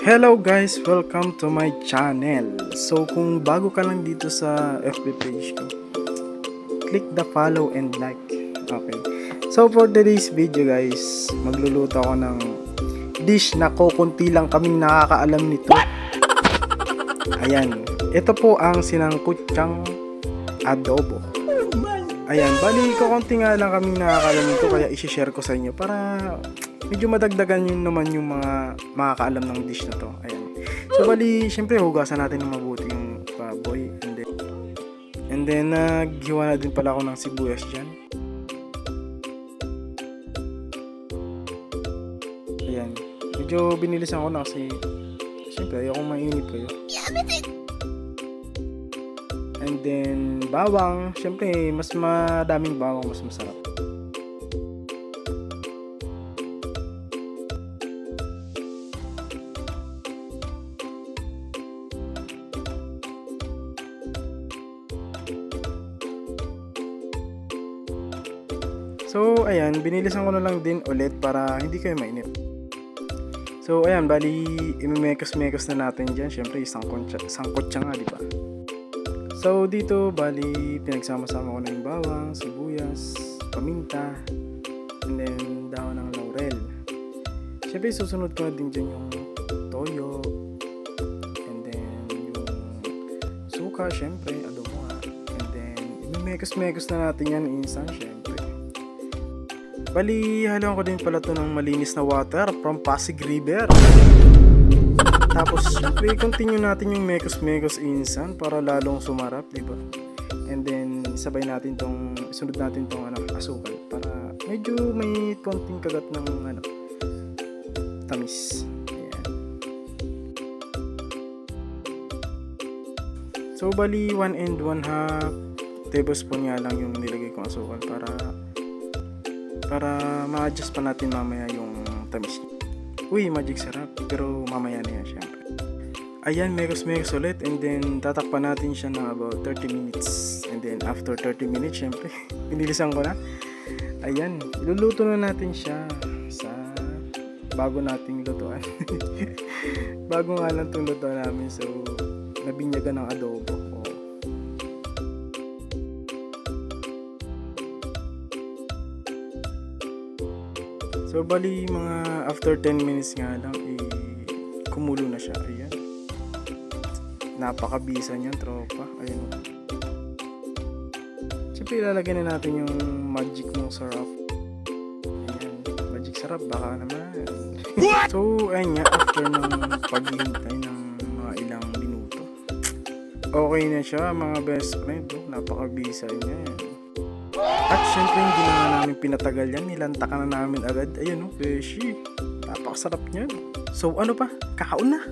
Hello guys! Welcome to my channel. So kung bago ka lang dito sa FB page ko, click the follow and like. Okay. So for today's video guys, magluluto ako ng dish na kukunti lang kaming nakakaalam nito. Ayan. Ito po ang sinangkutsang adobo. Ayan. Bali kukunti nga lang kaming nakakaalam nito kaya isi-share ko sa inyo para medyo madagdagan yun naman yung mga makakaalam ng dish na to. Ayan. So bali, syempre hugasan natin ng mabuti yung baboy. And then naghiwa na din pala ako ng sibuyas dyan. Ayan. Medyo binilisan ko na kasi syempre ayokong mainip kayo. And then bawang. Syempre mas madaming bawang mas masarap. So, ayan, binilisan ko na lang din ulit para hindi kayo mainip. So, ayan, bali, imimekos-mekos na natin dyan. Siyempre, sangkotsa nga, di ba? So, dito, bali, pinagsama-sama ko na yung bawang, sibuyas, paminta, and then, dahon ng laurel. Siyempre, susunod ko na din dyan yung toyo, and then, yung suka, siyempre, adobo nga. And then, imimekos-mekos na natin yan instant, siyempre. Bali, haluan ko din pala to ng malinis na water from Pasig River. Tapos, syempre, continue natin yung mekos-mekos insan para lalong sumarap, di ba? And then, sunod natin tong asukal para medyo may konting kagat ng tamis. Ayan. So, bali, 1 and 1/2 tablespoon nga lang yung nilagay kong asukal para ma-adjust pa natin mamaya yung tamis. Uy, magic sarap. Pero mamaya na yan syempre. Ayan, mekos-mekos ulit. And then, tatakpan natin siya ng about 30 minutes. And then, after 30 minutes, syempre, pinilisan ko na. Ayan, iluluto na natin siya sa bago nating lutuan. Bago nga lang itong lutuan namin. So, nabinyagan ng adobo. So, bali mga after 10 minutes nga lang, kumulo na siya. Ayan. Napakabisa niyan, tropa. Ayan. Siyempre, ilalagay na natin yung magic mong sarap. Ayan. Magic sarap, baka naman. So, ayan nga, after ng paghihintay ng mga ilang minuto. Okay na siya, mga best friend. Napakabisa niya. At syempre hindi na namin pinatagal yan, nilantakan na namin agad. Ayun beshi, napakasarap niyan. So ano pa, kakaon na!